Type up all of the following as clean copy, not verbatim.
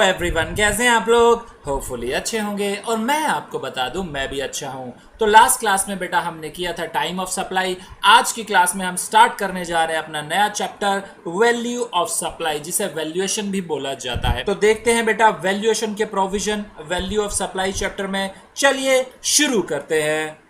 Everyone, कैसे हैं आप लोग। होपफुली अच्छे होंगे और मैं आपको बता दूं मैं भी अच्छा हूं। तो लास्ट क्लास में बेटा हमने किया था टाइम ऑफ सप्लाई। आज की क्लास में हम स्टार्ट करने जा रहे हैं अपना नया चैप्टर वैल्यू ऑफ सप्लाई, जिसे वैल्यूएशन भी बोला जाता है। तो देखते हैं बेटा वैल्यूएशन के provision value of supply chapter में। चलिए शुरू करते हैं।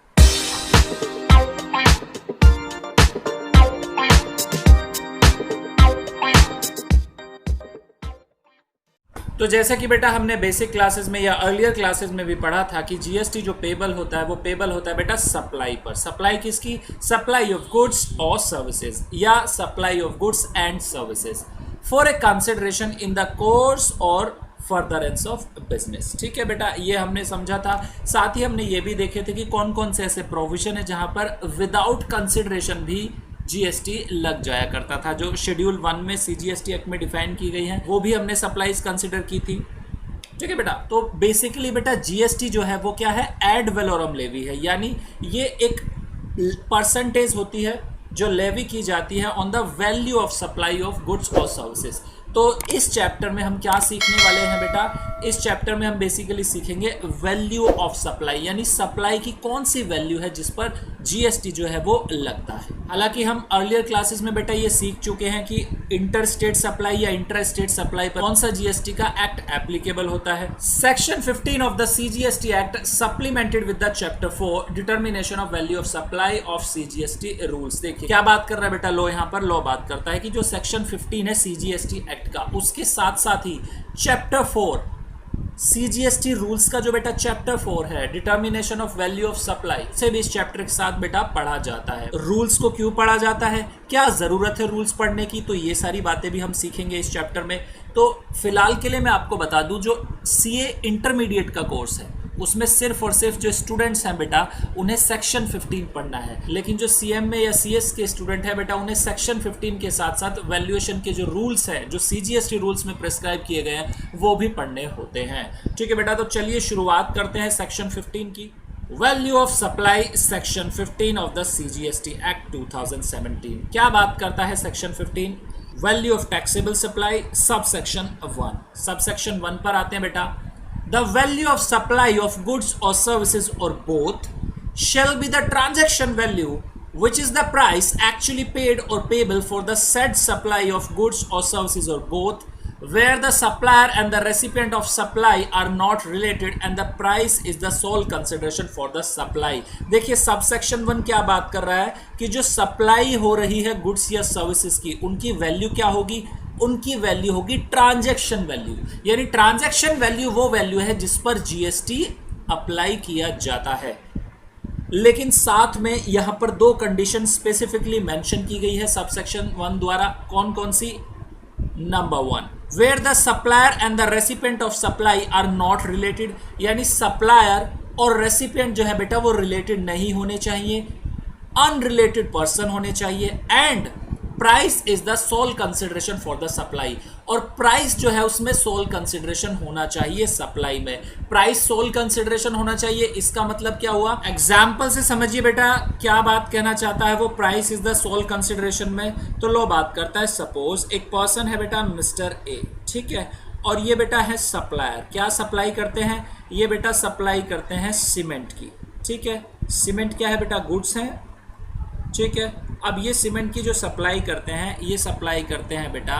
तो जैसा कि बेटा हमने बेसिक क्लासेस में या अर्लियर क्लासेस में भी पढ़ा था कि जीएसटी जो पेबल होता है वो पेबल होता है बेटा सप्लाई पर। सप्लाई किसकी? सप्लाई ऑफ गुड्स और सर्विसेज या supply of goods and services for a consideration in the course और फर्दरेंस ऑफ बिजनेस। ठीक है बेटा, ये हमने समझा था। साथ ही हमने ये भी देखे थे कि कौन कौन से ऐसे प्रोविजन है जहां पर विदाउट कंसिडरेशन भी जीएसटी लग जाया करता था, जो शेड्यूल 1 में सीजीएसटी एक्ट में डिफाइन की गई है, वो भी हमने सप्लाईज कंसिडर की थी। ठीक है बेटा, तो बेसिकली बेटा जीएसटी जो है वो क्या है? एड वैलोरम लेवी है, यानी ये एक परसेंटेज होती है जो लेवी की जाती है on the value of supply of goods और सर्विसेज। तो इस चैप्टर में हम क्या सीखने वाले हैं बेटा? इस चैप्टर में हम बेसिकली सीखेंगे वैल्यू ऑफ सप्लाई, यानी सप्लाई की कौन सी वैल्यू है जिस पर जीएसटी जो है वो लगता है। हालांकि हम अर्लियर क्लासेस में बेटा ये सीख चुके हैं कि इंटर स्टेट सप्लाई या इंटर स्टेट सप्लाई पर कौन सा जीएसटी का एक्ट एप्लीकेबल होता है। Section 15 of the CGST act supplemented with the chapter 4 determination of value of supply of CGST rules. देखिए क्या बात कर रहा है बेटा लॉ, यहाँ पर लॉ बात करता है कि जो सेक्शन 15 है सीजीएसटी एक्ट का, उसके साथ साथ ही चैप्टर 4 सीजीएसटी रूल्स का जो बेटा चैप्टर 4 है determination of value of supply, से भी इस चैप्टर के साथ बेटा पढ़ा जाता है। रूल्स को क्यों पढ़ा जाता है, क्या जरूरत है रूल्स पढ़ने की, तो ये सारी बातें भी हम सीखेंगे इस चैप्टर में। तो फिलहाल के लिए मैं आपको बता दूं, जो सीए इंटरमीडिएट का कोर्स है उसमें सिर्फ और सिर्फ जो स्टूडेंट्स हैं बेटा उन्हें सेक्शन 15 पढ़ना है, लेकिन जो सीएम में या सीएस के स्टूडेंट है बेटा उन्हें सेक्शन 15 के साथ साथ वैल्यूएशन के जो रूल्स हैं, जो सीजीएसटी रूल्स में प्रिस्क्राइब किए गए हैं, वो भी पढ़ने होते हैं। ठीक है बेटा, तो चलिए शुरुआत करते हैं सेक्शन 15 की। Value of supply section 15 of the CGST act 2017 क्या बात करता है? Section 15 value of taxable supply subsection 1। Subsection 1 पर आते हैं बेटा। The value of supply of goods or services or both shall be the transaction value, which is the price actually paid or payable for the said supply of goods or services or both, where the supplier and the recipient of supply are not related and the price is the sole consideration for the supply। देखिए subsection 1 क्या बात कर रहा है कि जो supply हो रही है गुड्स या सर्विसेज की, उनकी वैल्यू क्या होगी? उनकी वैल्यू होगी ट्रांजैक्शन वैल्यू, यानी ट्रांजैक्शन वैल्यू वो वैल्यू है जिस पर जीएसटी अप्लाई किया जाता है। लेकिन साथ में यहां पर दो कंडीशन स्पेसिफिकली मेंशन की गई है सबसेक्शन 1 द्वारा। कौन कौन सी? Number 1, where the supplier and the recipient of supply are not related, यानी सप्लायर और रेसिपिएंट जो है बेटा वो रिलेटेड नहीं होने चाहिए, अनरिलेटेड पर्सन होने चाहिए। And price is the sole consideration for the supply, और प्राइस जो है उसमें सोल कंसिडरेशन होना चाहिए। सप्लाई में प्राइस सोल कंसिडरेशन होना चाहिए, इसका मतलब क्या हुआ? एग्जाम्पल से समझिए बेटा क्या बात कहना चाहता है वो price is the sole consideration में। तो लो बात करता है, सपोज एक पर्सन है बेटा मिस्टर ए, ठीक है, और ये बेटा है सप्लायर। क्या सप्लाई करते हैं? ये बेटा सप्लाई करते हैं सीमेंट की। ठीक है, सीमेंट क्या है बेटा? गुड्स है। ठीक है, अब ये सीमेंट की जो सप्लाई करते हैं, ये सप्लाई करते हैं बेटा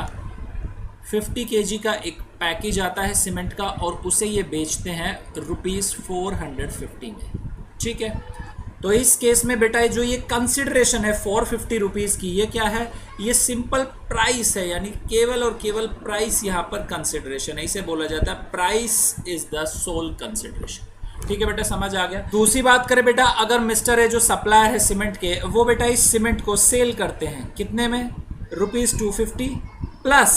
50 kg का एक पैकेज आता है सीमेंट का, और उसे ये बेचते हैं ₹450 में। ठीक है, तो इस केस में बेटा जो ये कंसिडरेशन है 450 रुपीज़ की, ये क्या है? ये सिंपल प्राइस है, यानी केवल और केवल प्राइस यहाँ पर कंसिडरेशन है। इसे बोला जाता है price is the sole consideration. ठीक है बेटा, समझ आ गया। दूसरी बात करें बेटा, अगर मिस्टर है जो सप्लायर है सीमेंट के, वो बेटा इस सीमेंट को सेल करते हैं कितने में? ₹250 प्लस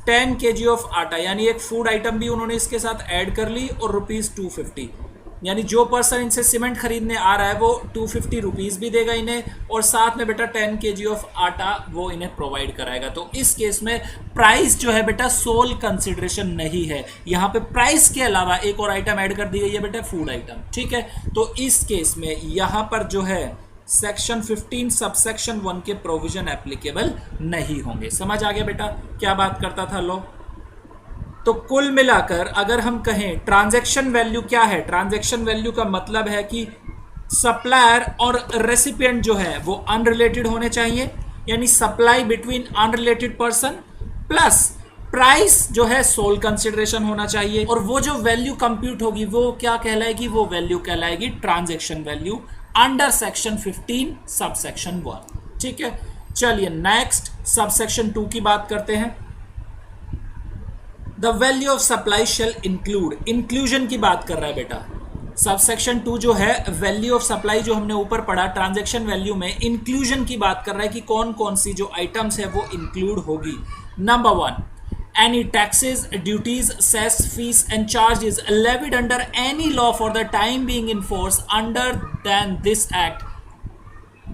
10 kg ऑफ आटा, यानी एक फूड आइटम भी उन्होंने इसके साथ ऐड कर ली, और ₹250, यानी जो पर्सन इनसे सीमेंट खरीदने आ रहा है वो 250 रुपीज़ भी देगा इन्हें, और साथ में बेटा 10 kg ऑफ आटा वो इन्हें प्रोवाइड कराएगा। तो इस केस में प्राइस जो है बेटा सोल कंसिडरेशन नहीं है, यहाँ पे प्राइस के अलावा एक और आइटम ऐड कर दी गई है बेटा, फूड आइटम। ठीक है, तो इस केस में यहाँ पर जो है सेक्शन 15 सबसेक्शन 1 के प्रोविजन एप्लीकेबल नहीं होंगे। समझ आ गया बेटा क्या बात करता था लॉ? तो कुल मिलाकर अगर हम कहें ट्रांजैक्शन वैल्यू क्या है, ट्रांजैक्शन वैल्यू का मतलब है कि सप्लायर और रेसिपिएंट जो है वो अनरिलेटेड होने चाहिए, यानी supply between unrelated person plus price जो है सोल कंसिडरेशन होना चाहिए, और वो जो वैल्यू कंप्यूट होगी वो क्या कहलाएगी, वो वैल्यू कहलाएगी transaction value under section 15 sub section 1। ठीक है, चलिए नेक्स्ट सब सेक्शन 2 की बात करते हैं। The value of supply shall include, inclusion की बात कर रहा है बेटा। सब सेक्शन 2 जो है वैल्यू ऑफ सप्लाई जो हमने ऊपर पढ़ा ट्रांजैक्शन वैल्यू में, इंक्लूजन की बात कर रहा है कि कौन कौन सी जो आइटम्स है वो इंक्लूड होगी। Number 1, any taxes, duties, cess, fees and charges levied under any law for the time being in force under than this act।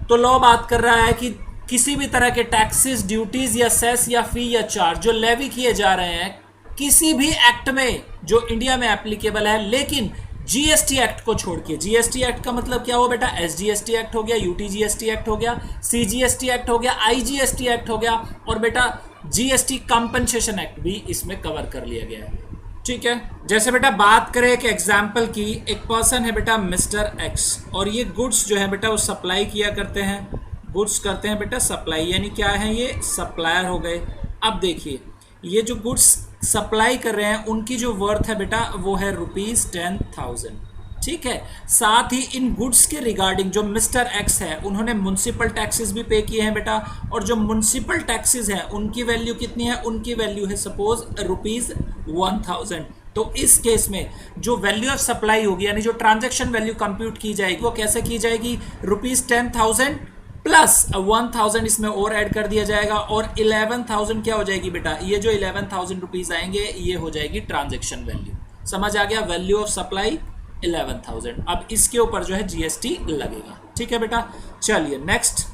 तो लॉ बात कर रहा है कि किसी भी तरह के टैक्सेस, ड्यूटीज या सेस या फी या चार्ज जो लेवी किए जा रहे हैं किसी भी एक्ट में जो इंडिया में एप्लीकेबल है, लेकिन जीएसटी एक्ट को छोड़ के। जीएसटी एक्ट का मतलब क्या हुआ बेटा, एसजीएसटी एक्ट हो गया, यूटीजीएसटी एक्ट हो गया, सीजीएसटी एक्ट हो गया, आईजीएसटी एक्ट हो गया, और बेटा जीएसटी कंपनसेशन एक्ट भी इसमें कवर कर लिया गया है। ठीक है, जैसे बेटा बात करें एक एग्जाम्पल की, एक पर्सन है बेटा मिस्टर एक्स, और ये गुड्स जो है बेटा वो सप्लाई किया करते हैं, गुड्स करते हैं बेटा सप्लाई, यानी क्या है ये सप्लायर हो गए। अब देखिए ये जो गुड्स सप्लाई कर रहे हैं उनकी जो वर्थ है बेटा वो है ₹10,000। ठीक है, साथ ही इन गुड्स के रिगार्डिंग जो मिस्टर एक्स है उन्होंने म्युनिसिपल टैक्सेस भी पे किए हैं बेटा, और जो म्युनिसिपल टैक्सेस हैं उनकी वैल्यू कितनी है, उनकी वैल्यू है सपोज ₹1,000। तो इस केस में जो वैल्यू ऑफ सप्लाई होगी यानी जो ट्रांजैक्शन वैल्यू कंप्यूट की जाएगी वो कैसे की जाएगी, ₹10,000 प्लस 1,000 इसमें और ऐड कर दिया जाएगा, और 11,000 क्या हो जाएगी बेटा, ये जो 11,000 रुपीज आएंगे ये हो जाएगी ट्रांजैक्शन वैल्यू। समझ आ गया, वैल्यू ऑफ सप्लाई 11,000। अब इसके ऊपर जो है जीएसटी लगेगा। ठीक है बेटा, चलिए नेक्स्ट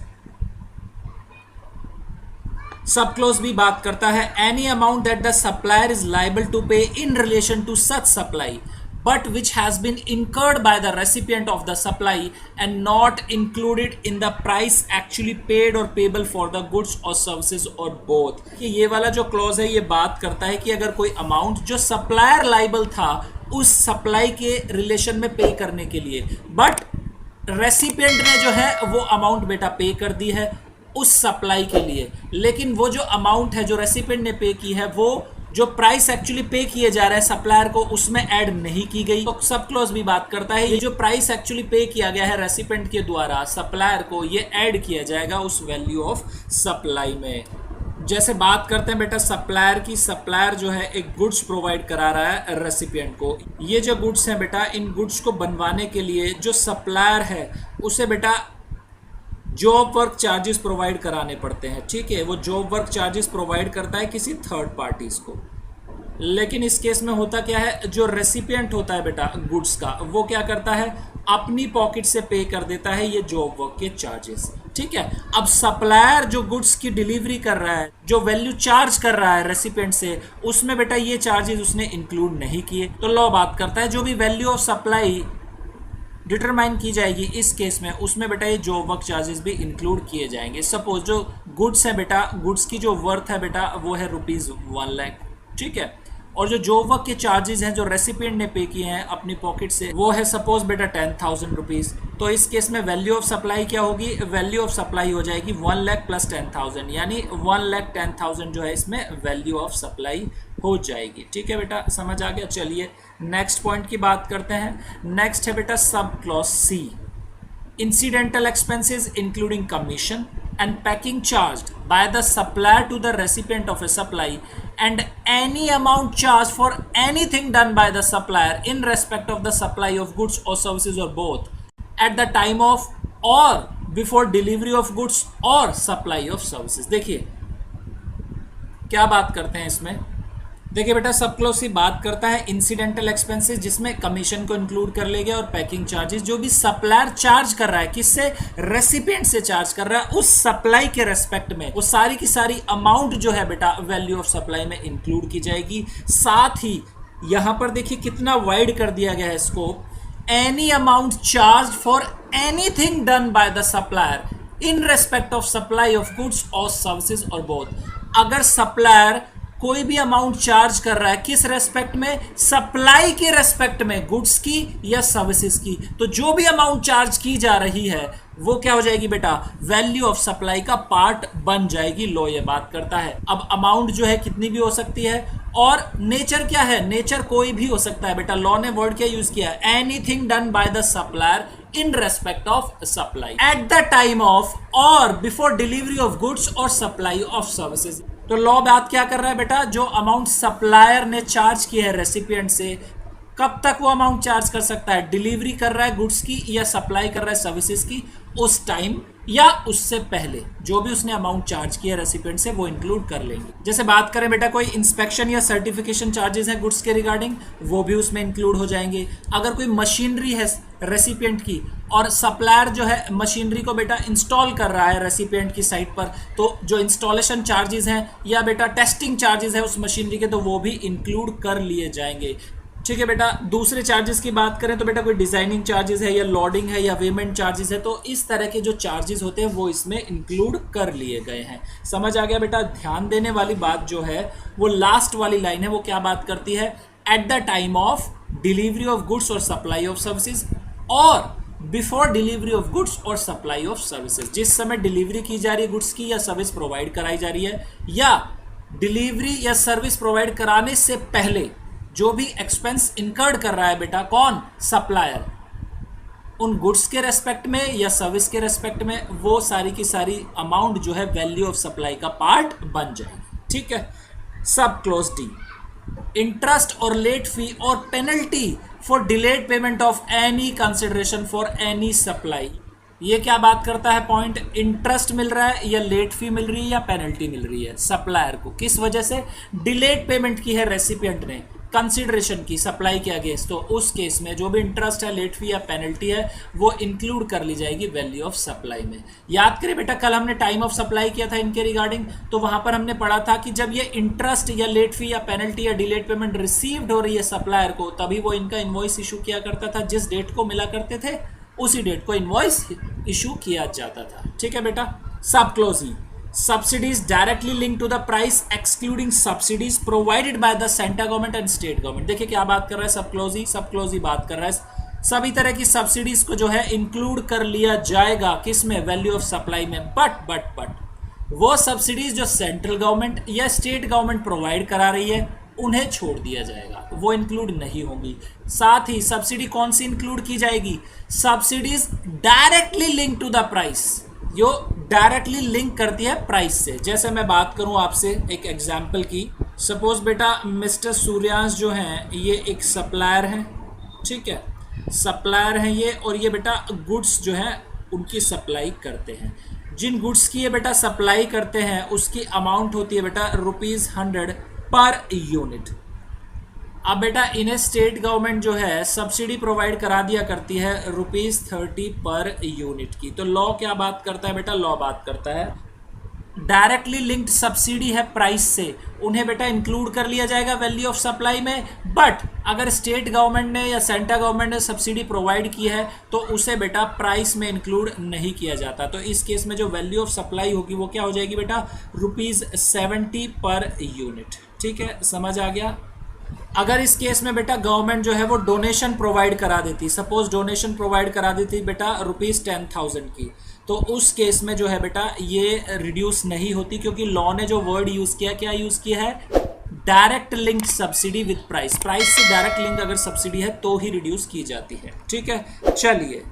सब क्लोज भी बात करता है, any amount that the supplier is liable to pay in relation to such supply but which has been incurred by the recipient of the supply and not included in the price actually paid or payable for the goods or services or both। कि ये वाला जो clause है ये बात करता है कि अगर कोई अमाउंट जो सप्लायर लाइबल था उस सप्लाई के रिलेशन में पे करने के लिए, बट रेसिपिएंट ने जो है वो अमाउंट बेटा पे कर दी है उस सप्लाई के लिए, लेकिन वो जो अमाउंट है जो रेसिपिएंट ने पे की है वो जो प्राइस एक्चुअली पे किए जा रहे हैं सप्लायर को उसमें ऐड नहीं की गई। तो सब क्लॉज भी बात करता है ये जो प्राइस एक्चुअली पे किया गया है रेसिपिएंट के द्वारा सप्लायर को, ये ऐड किया जाएगा उस वैल्यू ऑफ सप्लाई में। जैसे बात करते हैं बेटा सप्लायर की, सप्लायर जो है एक गुड्स प्रोवाइड करा रहा है रेसिपिएंट को। ये जो गुड्स हैं बेटा इन गुड्स को बनवाने के लिए जो सप्लायर है उसे बेटा जॉब वर्क चार्जेस प्रोवाइड कराने पड़ते हैं। ठीक है, वो जॉब वर्क चार्जेस प्रोवाइड करता है किसी थर्ड पार्टीज को, लेकिन इस केस में होता क्या है, जो रेसिपिएंट होता है बेटा गुड्स का वो क्या करता है, अपनी पॉकेट से पे कर देता है ये जॉब वर्क के चार्जेस। ठीक है, अब सप्लायर जो गुड्स की डिलीवरी कर रहा है, जो वैल्यू चार्ज कर रहा है रेसिपिएंट से, उसमें बेटा ये चार्जेस उसने इंक्लूड नहीं किए। तो लॉ बात करता है जो भी वैल्यू ऑफ सप्लाई डिटरमाइन की जाएगी इस केस में उसमें बेटा ये जॉब वर्क चार्जेस भी इंक्लूड किए जाएंगे। सपोज जो गुड्स है बेटा, गुड्स की जो वर्थ है बेटा वो है ₹1,00,000। ठीक है, और जो जॉब वर्क के चार्जेस हैं जो रेसिपिएंट ने पे किए हैं अपनी पॉकेट से वो है सपोज बेटा ₹10,000। तो इस केस में वैल्यू ऑफ सप्लाई क्या होगी, वैल्यू ऑफ सप्लाई हो जाएगी 1,00,000 प्लस 10,000, यानी 1,10,000 जो है इसमें वैल्यू ऑफ सप्लाई हो जाएगी। ठीक है बेटा, समझ आ गया। चलिए नेक्स्ट पॉइंट की बात करते हैं। नेक्स्ट है बेटा sub clause C, incidental expenses including commission and packing charged by the supplier to the recipient of a supply and any amount charged for anything done by the supplier in respect of the supply of goods or services or both at the time of or before delivery of goods or supply of services। देखिए क्या बात करते हैं इसमें, देखिए बेटा sub clause सी बात करता है इंसिडेंटल एक्सपेंसेस जिसमें कमीशन को इंक्लूड कर लेगा और पैकिंग चार्जेस जो भी सप्लायर चार्ज कर रहा है, किससे, रेसिपिएंट से चार्ज कर रहा है उस सप्लाई के रेस्पेक्ट में, वो सारी की सारी अमाउंट जो है बेटा वैल्यू ऑफ सप्लाई में इंक्लूड की जाएगी। साथ ही यहां पर देखिए कितना वाइड कर दिया गया है scope, any amount charge for anything done by the supplier in respect of supply of goods और सर्विसेज और बोथ। अगर सप्लायर कोई भी अमाउंट चार्ज कर रहा है किस रेस्पेक्ट में, सप्लाई के रेस्पेक्ट में, गुड्स की या सर्विसेज की, तो जो भी अमाउंट चार्ज की जा रही है वो क्या हो जाएगी बेटा, वैल्यू ऑफ सप्लाई का पार्ट बन जाएगी। लॉ ये बात करता है। अब अमाउंट जो है कितनी भी हो सकती है, और नेचर क्या है, नेचर कोई भी हो सकता है बेटा। लॉ ने वर्ड क्या यूज किया है, anything done by the supplier in respect of supply eight the time of और बिफोर डिलीवरी ऑफ गुड्स और सप्लाई ऑफ सर्विसेज। तो लॉ बात क्या कर रहा है बेटा, जो अमाउंट सप्लायर ने चार्ज की है रेसिपिएंट से, कब तक वो अमाउंट चार्ज कर सकता है, डिलीवरी कर रहा है गुड्स की या सप्लाई कर रहा है सर्विसेज की, उस टाइम या उससे पहले जो भी उसने अमाउंट चार्ज किया रेसिपिएंट से वो इंक्लूड कर लेंगे। जैसे बात करें बेटा कोई इंस्पेक्शन या सर्टिफिकेशन चार्जेस हैं गुड्स के रिगार्डिंग, वो भी उसमें इंक्लूड हो जाएंगे। अगर कोई मशीनरी है रेसिपिएंट की और सप्लायर जो है मशीनरी को बेटा इंस्टॉल कर रहा है रेसिपिएंट की साइट पर, तो जो इंस्टॉलेशन चार्जेस हैं या बेटा टेस्टिंग चार्जेस है उस मशीनरी के, तो वो भी इंक्लूड कर लिए जाएंगे। ठीक है बेटा। दूसरे चार्जेस की बात करें तो बेटा कोई डिजाइनिंग चार्जेस है या लोडिंग है या पेमेंट चार्जेस है, तो इस तरह के जो चार्जेस होते हैं वो इसमें इंक्लूड कर लिए गए हैं। समझ आ गया बेटा। ध्यान देने वाली बात जो है वो लास्ट वाली लाइन है, वो क्या बात करती है, eight the time of delivery of goods और सप्लाई ऑफ सर्विसेज और बिफोर डिलीवरी ऑफ गुड्स और सप्लाई ऑफ सर्विसेज। जिस समय डिलीवरी की जा रही है गुड्स की या सर्विस प्रोवाइड कराई जा रही है, या डिलीवरी या सर्विस प्रोवाइड कराने से पहले जो भी एक्सपेंस इनकर्ड कर रहा है बेटा, कौन, सप्लायर, उन गुड्स के रेस्पेक्ट में या सर्विस के रेस्पेक्ट में, वो सारी की सारी अमाउंट जो है वैल्यू ऑफ सप्लाई का पार्ट बन जाएगी। ठीक है। सब क्लोज डी, इंटरेस्ट और लेट फी और penalty for delayed payment of any consideration for any supply. ये क्या बात करता है पॉइंट, इंटरेस्ट मिल रहा है या लेट फी मिल रही है या पेनल्टी मिल रही है सप्लायर को, किस वजह से, डिलेड पेमेंट की है रेसिपिएंट ने कंसिडरेशन की सप्लाई के अगेंस्ट, तो उस केस में जो भी इंटरेस्ट है, लेट फी या पेनल्टी है वो इंक्लूड कर ली जाएगी वैल्यू ऑफ सप्लाई में। याद करें बेटा कल हमने टाइम ऑफ सप्लाई किया था इनके रिगार्डिंग, तो वहां पर हमने पढ़ा था कि जब ये इंटरेस्ट या लेट फी या पेनल्टी या डिलेड पेमेंट रिसीव्ड हो रही है सप्लायर को, तभी वो इनका इनवॉइस इशू किया करता था। जिस डेट को मिला करते थे उसी डेट को इनवॉइस इशू किया जाता था। ठीक है बेटा। सब close E, subsidies directly linked to the price excluding subsidies provided by the central government and state government. देखिए क्या बात कर रहा है सब क्लोज ही बात कर रहा है, सभी तरह की सब्सिडीज को जो है इंक्लूड कर लिया जाएगा किस में, वैल्यू ऑफ सप्लाई में। बट वो सब्सिडीज जो सेंट्रल गवर्नमेंट या स्टेट गवर्नमेंट प्रोवाइड करा रही है उन्हें छोड़ दिया जाएगा, वो इंक्लूड नहीं होंगी। साथ ही सब्सिडी कौन सी इंक्लूड की जाएगी, subsidies directly link to the price, जो डायरेक्टली लिंक करती है प्राइस से। जैसे मैं बात करूं आपसे एक एग्जांपल की, सपोज बेटा मिस्टर सूर्यांश जो हैं ये एक सप्लायर हैं, ठीक है, सप्लायर हैं ये, और ये बेटा गुड्स जो हैं उनकी सप्लाई करते हैं। जिन गुड्स की ये बेटा सप्लाई करते हैं उसकी अमाउंट होती है बेटा ₹100 पर यूनिट। अब बेटा इन्हें स्टेट गवर्नमेंट जो है सब्सिडी प्रोवाइड करा दिया करती है ₹30 पर यूनिट की। तो लॉ क्या बात करता है बेटा, लॉ बात करता है डायरेक्टली लिंक्ड सब्सिडी है प्राइस से, उन्हें बेटा इंक्लूड कर लिया जाएगा वैल्यू ऑफ सप्लाई में। बट अगर स्टेट गवर्नमेंट ने या सेंट्रल गवर्नमेंट ने सब्सिडी प्रोवाइड की है तो उसे बेटा प्राइस में इंक्लूड नहीं किया जाता। तो इस केस में जो वैल्यू ऑफ सप्लाई होगी वो क्या हो जाएगी बेटा, ₹70 पर यूनिट। ठीक है, समझ आ गया। अगर इस केस में बेटा गवर्नमेंट जो है वो डोनेशन प्रोवाइड करा देती, सपोज डोनेशन प्रोवाइड करा देती बेटा ₹10,000 की, तो उस केस में जो है बेटा ये रिड्यूस नहीं होती, क्योंकि लॉ ने जो वर्ड यूज किया, क्या यूज किया है, direct link subsidy with price. Price से डायरेक्ट लिंक अगर सब्सिडी है तो ही रिड्यूस की जाती है। ठीक है, चलिए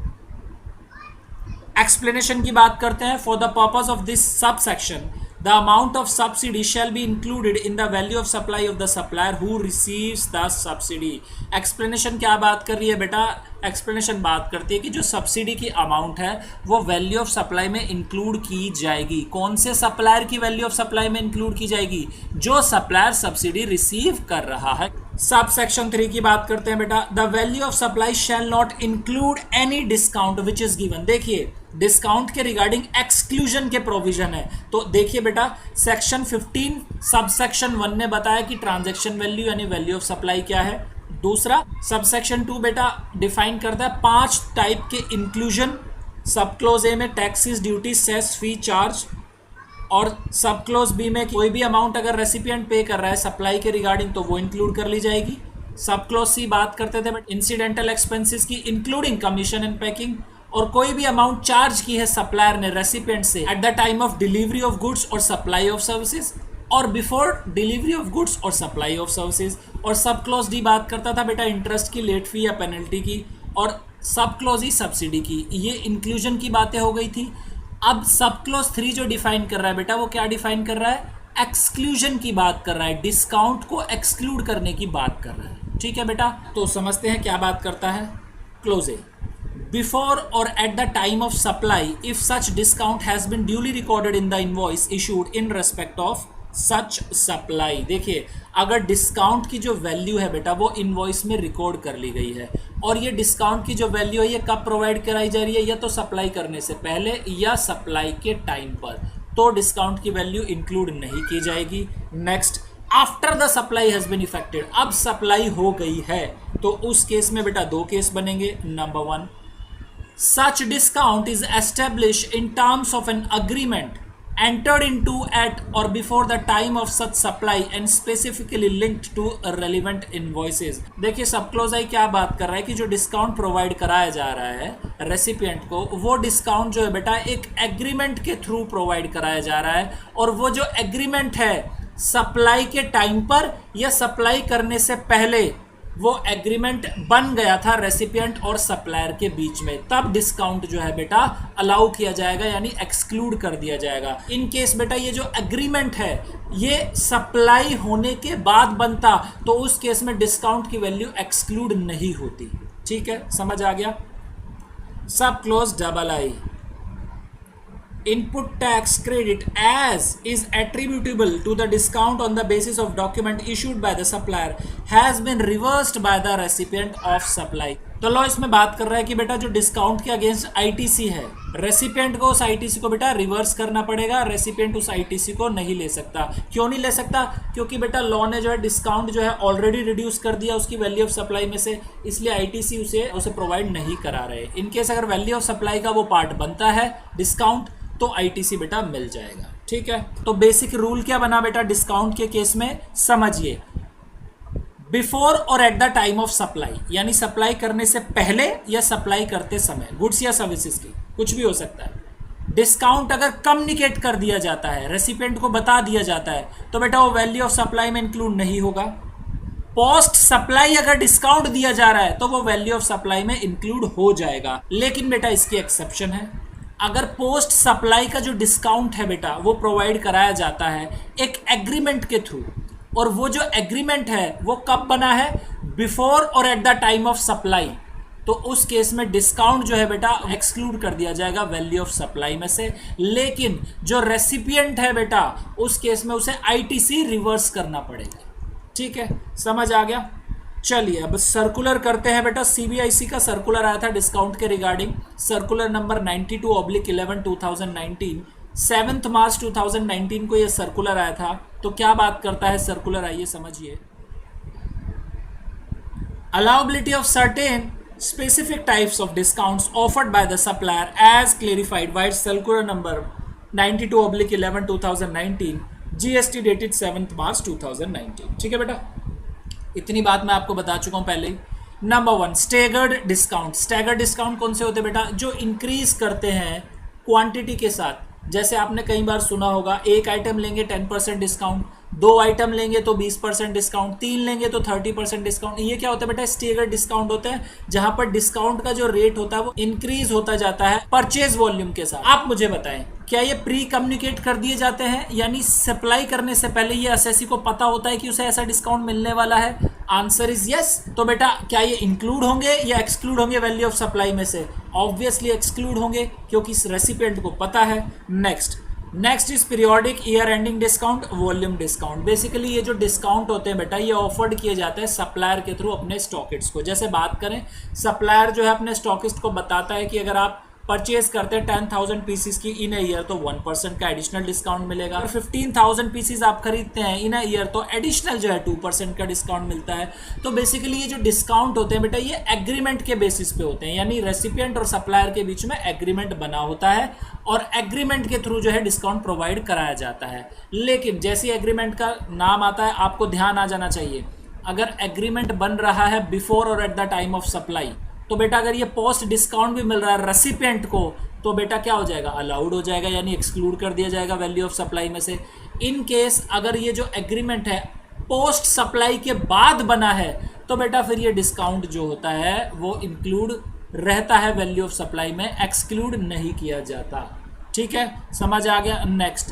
एक्सप्लेनेशन की बात करते हैं। For the purpose of this sub section the amount of subsidy shall be included in the value of supply of the supplier who receives the subsidy। Explanation क्या बात कर रही है बेटा, एक्सप्लेनेशन बात करती है कि जो सब्सिडी की अमाउंट है वो वैल्यू ऑफ सप्लाई में इंक्लूड की जाएगी। कौन से सप्लायर की वैल्यू ऑफ सप्लाई में इंक्लूड की जाएगी, जो सप्लायर सब्सिडी रिसीव कर रहा है। सब सेक्शन 3 की बात करते हैं बेटा, the value of supply shall not include any discount which is given. देखिए डिस्काउंट के रिगार्डिंग एक्सक्लूजन के प्रोविजन है। तो देखिए बेटा सेक्शन 15 सब सेक्शन 1 ने बताया कि ट्रांजैक्शन वैल्यू यानी वैल्यू ऑफ सप्लाई क्या है। दूसरा सब सेक्शन 2 बेटा डिफाइन करता है 5 टाइप के इंक्लूजन। सब क्लोज ए में टैक्सेस, ड्यूटी, सेस, फी, चार्ज और सब क्लोज बी में कोई भी अमाउंट अगर रेसिपिएंट पे कर रहा है सप्लाई के रिगार्डिंग तो वो इंक्लूड कर ली जाएगी। सब क्लोज सी बात करते थे बट इंसिडेंटल एक्सपेंसेस की इंक्लूडिंग कमीशन एंड पैकिंग, और कोई भी अमाउंट चार्ज की है सप्लायर ने रेसिपिएंट से eight the time of delivery of goods और सप्लाई ऑफ सर्विसेज और बिफोर डिलीवरी ऑफ गुड्स और सप्लाई ऑफ सर्विसेज। और सब क्लोज डी बात करता था बेटा इंटरेस्ट की, लेट फी या पेनल्टी की, और सब क्लोज ही सब्सिडी की। ये इंक्लूजन की बातें हो गई थी। अब सब क्लोज 3 जो डिफाइन कर रहा है बेटा वो क्या डिफाइन कर रहा है? एक्सक्लूजन की बात कर रहा है, डिस्काउंट को एक्सक्लूड करने की बात कर रहा है। ठीक है बेटा, तो समझते हैं क्या बात करता है। क्लोज ए, बिफोर और at the time of supply if such discount has been duly recorded in the invoice issued in respect of such supply. देखिए अगर डिस्काउंट की जो वैल्यू है बेटा वो इनवॉइस में रिकॉर्ड कर ली गई है, और ये डिस्काउंट की जो वैल्यू है ये कब प्रोवाइड कराई जा रही है, या तो सप्लाई करने से पहले या सप्लाई के टाइम पर, तो डिस्काउंट की वैल्यू इंक्लूड नहीं की जाएगी। Next, after the supply has been effected, अब सप्लाई हो गई है तो उस केस में बेटा 2 केस बनेंगे। Number 1, such discount is established in terms of an agreement entered into at or before the time of such supply and specifically linked to relevant invoices। देखिए सब क्लोज आई क्या बात कर रहा है कि जो डिस्काउंट प्रोवाइड कराया जा रहा है रेसिपिएंट को, वो डिस्काउंट जो है बेटा एक एग्रीमेंट के थ्रू प्रोवाइड कराया जा रहा है, और वो जो एग्रीमेंट है सप्लाई के टाइम पर या सप्लाई करने से पहले वो एग्रीमेंट बन गया था रेसिपिएंट और सप्लायर के बीच में, तब डिस्काउंट जो है बेटा अलाउ किया जाएगा, यानी एक्सक्लूड कर दिया जाएगा। इन केस बेटा ये जो एग्रीमेंट है ये सप्लाई होने के बाद बनता तो उस केस में डिस्काउंट की वैल्यू एक्सक्लूड नहीं होती। ठीक है, समझ आ गया। सब close double I, input tax credit as is attributable to the discount on the basis of document issued by the supplier has been reversed by the recipient of supply। तो law इसमें बात कर रहा है कि बेटा जो डिस्काउंट के अगेंस्ट आईटीसी है, रेसिपिएंट को उस आईटीसी को बेटा रिवर्स करना पड़ेगा, रेसिपिएंट उस आईटीसी को नहीं ले सकता। क्यों नहीं ले सकता? क्योंकि बेटा लॉ ने जो है डिस्काउंट जो है ऑलरेडी रिड्यूस कर दिया उसकी वैल्यू ऑफ सप्लाई में से, इसलिए आईटीसी उसे प्रोवाइड नहीं करा रहे। इनकेस अगर वैल्यू ऑफ सप्लाई का वो पार्ट बनता है डिस्काउंट तो आईटीसी बेटा मिल जाएगा। ठीक है, तो बेसिक रूल क्या बना बेटा डिस्काउंट के केस में, समझिए। बिफोर और at the time of supply, यानी सप्लाई करने से पहले या सप्लाई करते समय, गुड्स या सर्विसेज की कुछ भी हो सकता है। डिस्काउंट अगर कम्युनिकेट कर दिया जाता है, रेसिपिएंट को बता दिया जाता है, तो बेटा वो वैल्यू ऑफ सप्लाई में इंक्लूड नहीं होगा। पोस्ट सप्लाई अगर डिस्काउंट दिया जा रहा है तो वो वैल्यू ऑफ सप्लाई में इंक्लूड हो जाएगा। लेकिन बेटा इसकी एक्सेप्शन है, अगर पोस्ट सप्लाई का जो डिस्काउंट है बेटा वो प्रोवाइड कराया जाता है एक एग्रीमेंट के थ्रू, और वो जो एग्रीमेंट है वो कब बना है, बिफोर और at the time of supply, तो उस केस में डिस्काउंट जो है बेटा एक्सक्लूड कर दिया जाएगा वैल्यू ऑफ सप्लाई में से। लेकिन जो रेसिपिएंट है बेटा उस केस में उसे आईटीसी रिवर्स करना पड़ेगा। ठीक है, समझ आ गया। चलिए अब सर्कुलर करते हैं बेटा। सीबीआईसी का सर्कुलर आया था डिस्काउंट के रिगार्डिंग, सर्कुलर नंबर 92/11/2019, 7 मार्च 2019 को ये सर्कुलर आया था। तो क्या बात करता है सर्कुलर, आइए समझिए। Allowability of certain specific types of discounts offered by the supplier as clarified by circular number 92/11/2019, GST dated 7th March 2019। ठीक है बेटा, इतनी बात मैं आपको बता चुका हूं पहले ही। Number 1, staggered discount. Staggered discount कौन से होते हैं बेटा, जो इंक्रीज करते हैं क्वांटिटी के साथ। जैसे आपने कई बार सुना होगा, एक आइटम लेंगे 10% डिस्काउंट, 2 आइटम लेंगे तो 20% डिस्काउंट, 3 लेंगे तो 30% डिस्काउंट। ये क्या होता है बेटा, स्टेगर्ड डिस्काउंट होता है, जहां पर डिस्काउंट का जो रेट होता है वो इंक्रीज होता जाता है परचेज वॉल्यूम के साथ। आप मुझे बताएं, क्या ये प्री कम्युनिकेट कर दिए जाते हैं, यानी सप्लाई करने से पहले ये एसएससी को पता होता है कि उसे ऐसा डिस्काउंट मिलने वाला है? Answer is yes. तो बेटा क्या ये इंक्लूड होंगे या एक्सक्लूड होंगे वैल्यू ऑफ सप्लाई में से? ऑब्वियसली एक्सक्लूड होंगे, क्योंकि इस रेसिपिएंट को पता है। Next is periodic year ending discount, volume discount. Basically ये जो डिस्काउंट होते हैं बेटा ये ऑफर्ड किए जाते हैं सप्लायर के थ्रू अपने स्टॉकिस्ट को। जैसे बात करें, सप्लायर जो है अपने स्टॉकिस्ट को बताता है कि अगर आप परचेज करते हैं 10,000 पीसीस की इन ईयर तो 1% का एडिशनल डिस्काउंट मिलेगा, और 15,000 पीसीस आप खरीदते हैं इन ईयर तो एडिशनल जो है 2% का डिस्काउंट मिलता है। तो बेसिकली ये जो डिस्काउंट होते हैं बेटा ये एग्रीमेंट के बेसिस पे होते हैं, यानी रेसिपिएंट और सप्लायर के बीच में एग्रीमेंट बना होता है, और एग्रीमेंट के थ्रू जो है डिस्काउंट प्रोवाइड कराया जाता है। लेकिन जैसे एग्रीमेंट का नाम आता है आपको ध्यान आ जाना चाहिए, अगर एग्रीमेंट बन रहा है बिफोर और at the time of supply, तो बेटा अगर ये पोस्ट डिस्काउंट भी मिल रहा है रेसिपिएंट को, तो बेटा क्या हो जाएगा, अलाउड हो जाएगा, यानी एक्सक्लूड कर दिया जाएगा वैल्यू ऑफ सप्लाई में से। इन केस अगर ये जो एग्रीमेंट है पोस्ट सप्लाई के बाद बना है, तो बेटा फिर ये डिस्काउंट जो होता है वो इंक्लूड रहता है वैल्यू ऑफ सप्लाई में, एक्सक्लूड नहीं किया जाता। ठीक है, समझ आ गया। Next,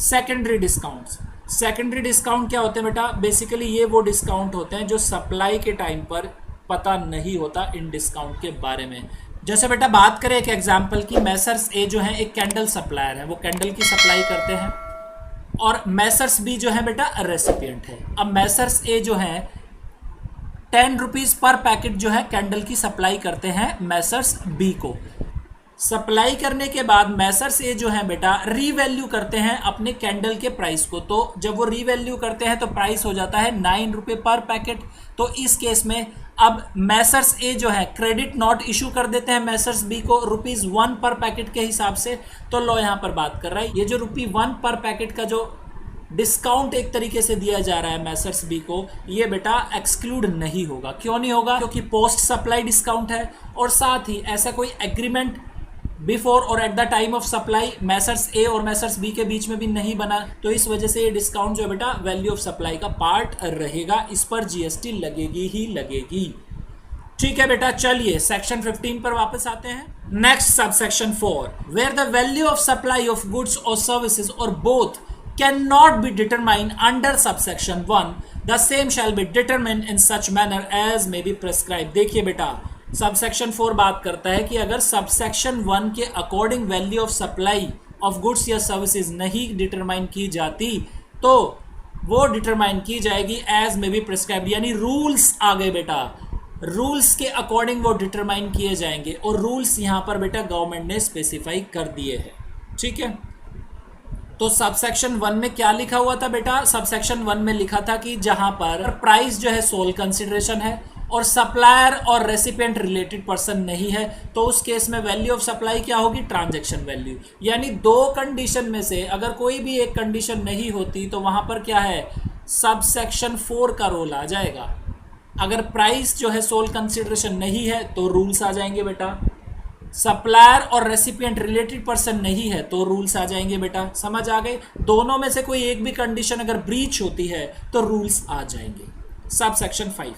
secondary discounts. Secondary discount क्या होते हैं बेटा, बेसिकली ये वो डिस्काउंट होते हैं जो सप्लाई के टाइम पर पता नहीं होता इन डिस्काउंट के बारे में। जैसे बेटा बात करें एक एग्जांपल की, मैसर्स ए जो है एक कैंडल सप्लायर है, वो कैंडल की सप्लाई करते हैं, और मैसर्स बी जो है बेटा रेसिपिएंट है। अब मैसर्स ए जो है 10 रुपीज़ पर पैकेट जो है कैंडल की सप्लाई करते हैं मैसर्स बी को। सप्लाई करने के बाद मैसर्स ए जो है बेटा रीवैल्यू करते हैं अपने कैंडल के प्राइस को, तो जब वो रीवैल्यू करते हैं तो प्राइस हो जाता है 9 रुपये पर पैकेट। तो इस केस में अब मैसर्स ए जो है क्रेडिट नोट इशू कर देते हैं मैसर्स बी को ₹1 पर पैकेट के हिसाब से। तो लो यहाँ पर बात कर रहा है, ये जो ₹1 पर पैकेट का जो डिस्काउंट एक तरीके से दिया जा रहा है मैसर्स बी को, ये बेटा एक्सक्लूड नहीं होगा। क्यों नहीं होगा, क्योंकि पोस्ट सप्लाई डिस्काउंट है, और साथ ही ऐसा कोई एग्रीमेंट बिफोर और at the time of supply messrs A और मैसर्स बी के बीच में भी नहीं बना। तो इस वजह से ये डिस्काउंट जो है बेटा वैल्यू ऑफ सप्लाई का पार्ट रहेगा, इस पर जीएसटी लगेगी ही लगेगी। ठीक है बेटा, चलिए सेक्शन 15 पर वापस आते हैं। Next subsection 4, where the value of supply of goods और सर्विसेज और both cannot be determined under subsection 1, the same shall be determined in such manner as may be prescribed। देखिए बेटा, सबसेक्शन 4 बात करता है कि अगर सबसेक्शन 1 के according value of supply of goods या सर्विसेज नहीं डिटरमाइन की जाती, तो वो डिटरमाइन की जाएगी एज मे बी प्रिस्क्राइब्ड, यानी रूल्स आ गए बेटा, रूल्स के अकॉर्डिंग वो डिटरमाइन किए जाएंगे, और रूल्स यहाँ पर बेटा गवर्नमेंट ने स्पेसिफाई कर दिए हैं। ठीक है, तो सबसेक्शन 1 में क्या लिखा हुआ था बेटा, सबसेक्शन 1 में लिखा था कि जहां पर प्राइस जो है सोल कंसिडरेशन है और सप्लायर और रेसिपिएंट रिलेटेड पर्सन नहीं है, तो उस केस में वैल्यू ऑफ सप्लाई क्या होगी, ट्रांजैक्शन वैल्यू। यानी दो कंडीशन में से अगर कोई भी एक कंडीशन नहीं होती तो वहां पर क्या है, सबसेक्शन 4 का रोल आ जाएगा। अगर प्राइस जो है सोल कंसिडरेशन नहीं है तो रूल्स आ जाएंगे बेटा, सप्लायर और रेसिपिएंट रिलेटेड पर्सन नहीं है तो रूल्स आ जाएंगे बेटा। समझ आ गए, दोनों में से कोई एक भी कंडीशन अगर ब्रीच होती है तो रूल्स आ जाएंगे। Subsection 5,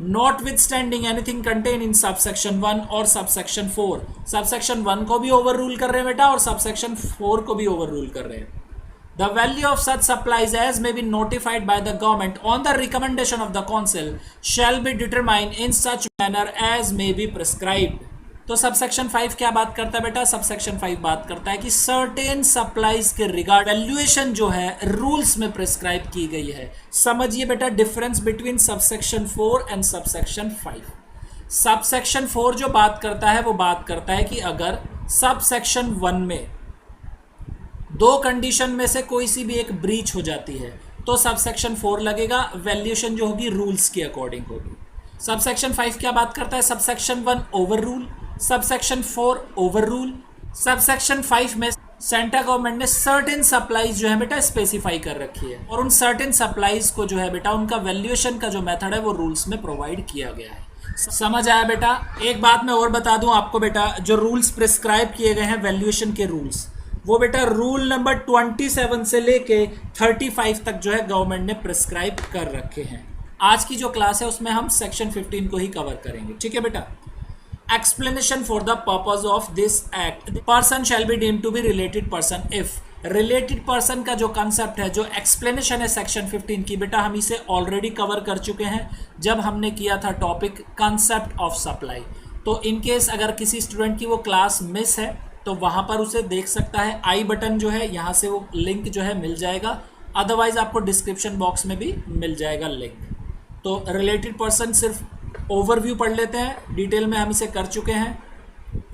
notwithstanding anything contain in subsection 1 और सबसेक्शन 4, सबसेक्शन 1 को भी ओवर रूल कर रहे हैं बेटा और सबसेक्शन 4 को भी ओवर रूल कर रहे हैं। The value of such supplies as may be notified by the government on the recommendation of the council shall be determined in such manner as may be prescribed। तो subsection 5 क्या बात करता है बेटा, subsection 5 बात करता है कि सर्टेन सप्लाईज के रिगार्ड वैल्यूएशन जो है रूल्स में प्रिस्क्राइब की गई है। समझिए बेटा difference between subsection 4 and subsection 5। Subsection 4 जो बात करता है वो बात करता है कि अगर सबसेक्शन 1 में दो कंडीशन में से कोई सी भी एक ब्रीच हो जाती है तो सबसेक्शन 4 लगेगा, वैल्यूएशन जो होगी रूल्स के अकॉर्डिंग होगी। सबसेक्शन 5 क्या बात करता है, subsection 1 over rule, subsection 4 over rule. Subsection 5 में सेंट्रल गवर्नमेंट ने सर्टेन सप्लाईज जो है बेटा स्पेसिफाई कर रखी है, और उन सर्टेन सप्लाईज को जो है बेटा उनका वैल्यूएशन का जो मेथड है वो रूल्स में प्रोवाइड किया गया है। समझ आया बेटा। एक बात मैं और बता दूं आपको बेटा, जो रूल्स प्रिस्क्राइब किए गए हैं वैल्यूएशन के रूल्स, वो बेटा रूल नंबर 27 से लेके 35 तक जो है गवर्नमेंट ने प्रिस्क्राइब कर रखे हैं। आज की जो क्लास है उसमें हम सेक्शन 15 को ही कवर करेंगे। ठीक है बेटा। Explanation for the purpose of this act, person shall be deemed to be related person if. Related person का जो कंसेप्ट है, जो एक्सप्लेनेशन है सेक्शन 15 की, बेटा हम इसे ऑलरेडी कवर कर चुके हैं जब हमने किया था टॉपिक कंसेप्ट ऑफ सप्लाई। तो इन केस अगर किसी स्टूडेंट की वो क्लास मिस है तो वहाँ पर उसे देख सकता है, आई बटन जो है यहाँ से वो लिंक जो है मिल जाएगा, अदरवाइज आपको डिस्क्रिप्शन बॉक्स में भी मिल जाएगा लिंक। तो रिलेटेड पर्सन सिर्फ ओवरव्यू पढ़ लेते हैं, डिटेल में हम इसे कर चुके हैं।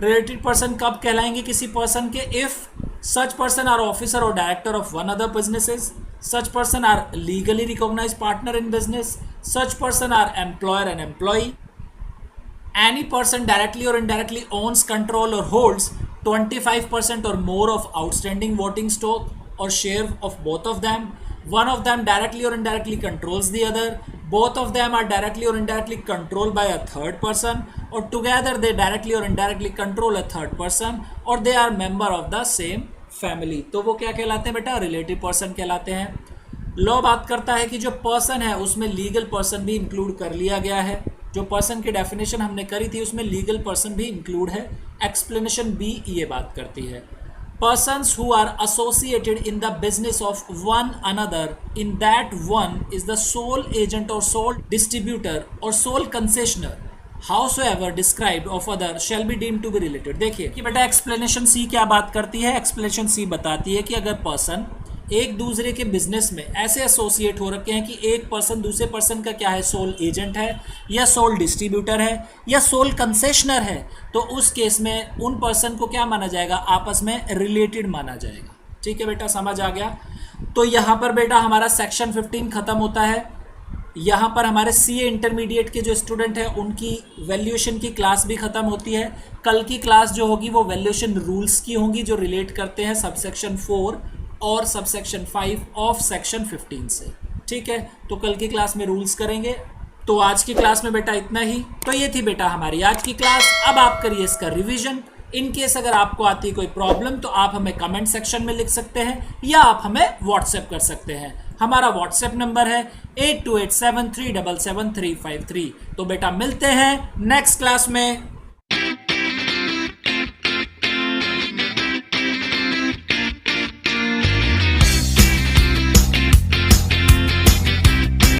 रिलेटेड पर्सन कब कहलाएंगे किसी पर्सन के, if such person are officer or director of one other businesses, such person are legally recognised partner in business, such person are employer and employee, any person directly or indirectly owns, control or holds 25% or more of outstanding voting stock or share of both of them. One of them directly or indirectly controls the other. Both of them are directly or indirectly controlled by a third person, or together they directly or indirectly control a third person, or they are member of the same family. तो वो क्या कहलाते हैं बेटा? Relative person कहलाते हैं. Law बात करता है कि जो पर्सन है उसमें लीगल पर्सन भी इंक्लूड कर लिया गया है. जो पर्सन की डेफिनेशन हमने करी थी उसमें लीगल पर्सन भी इंक्लूड है. एक्सप्लेनेशन बी ये बात करती है, persons who are associated in the business of one another in that one is the sole agent or sole distributor or sole concessioner howsoever described of other shall be deemed to be related. देखिए कि बेटा explanation सी क्या बात करती है. Explanation सी बताती है कि अगर पर्सन एक दूसरे के बिजनेस में ऐसे एसोसिएट हो रखे हैं कि एक पर्सन दूसरे पर्सन का क्या है, सोल एजेंट है या सोल डिस्ट्रीब्यूटर है या सोल कंसेशनर है, तो उस केस में उन पर्सन को क्या माना जाएगा? आपस में रिलेटेड माना जाएगा. ठीक है बेटा, समझ आ गया. तो यहाँ पर बेटा हमारा सेक्शन 15 खत्म होता है. यहाँ पर हमारे सीए इंटरमीडिएट के जो स्टूडेंट हैं उनकी वैल्यूएशन की क्लास भी खत्म होती है. कल की क्लास जो होगी वो वैल्यूएशन रूल्स की होंगी जो रिलेट करते हैं सबसेक्शन 4 और सबसेक्शन 5 ऑफ सेक्शन 15 से. ठीक है, तो कल की क्लास में रूल्स करेंगे. तो आज की क्लास में बेटा इतना ही. तो ये थी बेटा हमारी आज की क्लास. अब आप करिए इसका रिवीजन. इन केस अगर आपको आती है कोई प्रॉब्लम तो आप हमें कमेंट सेक्शन में लिख सकते हैं या आप हमें व्हाट्सएप कर सकते हैं. हमारा व्हाट्सएप नंबर है 8287377353. तो बेटा मिलते हैं नेक्स्ट क्लास में.